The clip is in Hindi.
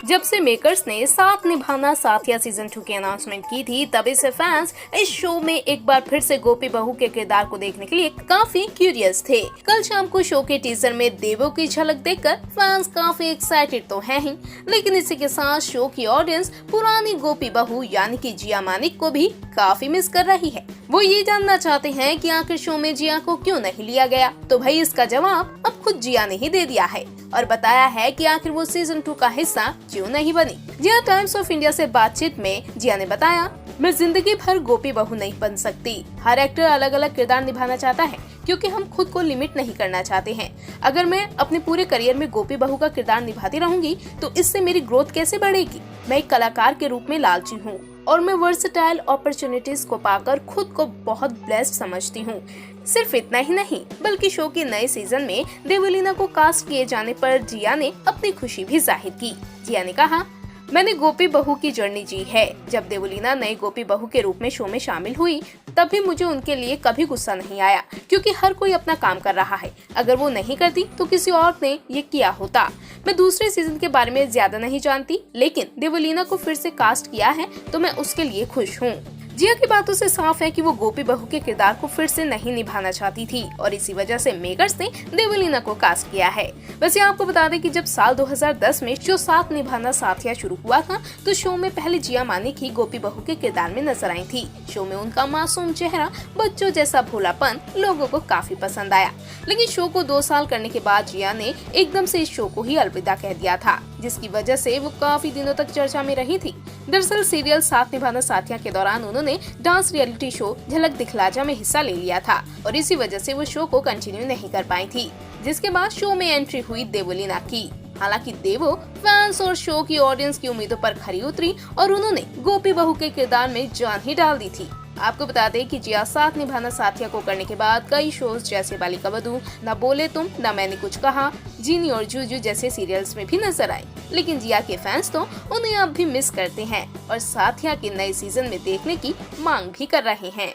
जब से मेकर्स ने साथ निभाना साथिया सीजन 2 की अनाउंसमेंट की थी, तभी से फैंस इस शो में एक बार फिर से गोपी बहू के किरदार को देखने के लिए काफी क्यूरियस थे। कल शाम को शो के टीजर में देवो की झलक देखकर फैंस काफी एक्साइटेड तो हैं ही, लेकिन इसी के साथ शो की ऑडियंस पुरानी गोपी बहू यानी कि जिया मानिक को भी काफी मिस कर रही है। वो ये जानना चाहते हैं कि आखिर शो में जिया को क्यों नहीं लिया गया, तो भाई इसका जवाब अब खुद जिया ने ही दे दिया है और बताया है कि आखिर वो सीजन 2 का हिस्सा क्यों नहीं बनी। जिया टाइम्स ऑफ इंडिया से बातचीत में जिया ने बताया, मैं जिंदगी भर गोपी बहू नहीं बन सकती। हर एक्टर अलग अलग किरदार निभाना चाहता है क्योंकि हम खुद को लिमिट नहीं करना चाहते हैं। अगर मैं अपने पूरे करियर में गोपी बहू का किरदार निभाती रहूंगी तो इससे मेरी ग्रोथ कैसे बढ़ेगी। मैं एक कलाकार के रूप में लालची हूँ और मैं वर्सेटाइल अपॉर्चुनिटीज को पाकर खुद को बहुत ब्लेस्ड समझती हूँ। सिर्फ इतना ही नहीं बल्कि शो के नए सीजन में देवलीना को कास्ट किए जाने पर जिया ने अपनी खुशी भी जाहिर की। जिया ने कहा, मैंने गोपी बहू की जर्नी जी है। जब देवलीना नई गोपी बहू के रूप में शो में शामिल हुई तब भी मुझे उनके लिए कभी गुस्सा नहीं आया क्योंकि हर कोई अपना काम कर रहा है। अगर वो नहीं करती तो किसी और ने ये किया होता। मैं दूसरे सीजन के बारे में ज्यादा नहीं जानती, लेकिन देवलीना को फिर से कास्ट किया है तो मैं उसके लिए खुश हूँ। जिया की बातों से साफ है कि वो गोपी बहू के किरदार को फिर से नहीं निभाना चाहती थी और इसी वजह से मेकर्स ने देवलीना को कास्ट किया है। वैसे आपको बता दें कि जब साल 2010 में शो साथ निभाना साथिया शुरू हुआ था तो शो में पहले जिया मानिक ही गोपी बहू के किरदार में नजर आई थी। शो में उनका मासूम चेहरा, बच्चों जैसा भोलापन लोगों को काफी पसंद आया, लेकिन शो को 2 साल करने के बाद जिया ने एकदम से इस शो को ही अलविदा कह दिया था, जिसकी वजह से वो काफी दिनों तक चर्चा में रही थी। दरअसल सीरियल साथ निभाना साथिया के दौरान उन्होंने डांस रियलिटी शो झलक दिखला जा में हिस्सा ले लिया था और इसी वजह से वो शो को कंटिन्यू नहीं कर पाई थी, जिसके बाद शो में एंट्री हुई देवलीना की। हालांकि देवो फैंस और शो की ऑडियंस की उम्मीदों पर खरी उतरी और उन्होंने गोपी बहू के किरदार में जान ही डाल दी थी। आपको बता दें कि जिया साथ निभाना साथिया को करने के बाद कई शोज जैसे बालिका वधू, न बोले तुम, न मैंने कुछ कहा, जीनी और जूजू जैसे सीरियल्स में भी नजर आई। लेकिन जिया के फैंस तो उन्हें अब भी मिस करते हैं और साथिया के नए सीजन में देखने की मांग भी कर रहे हैं।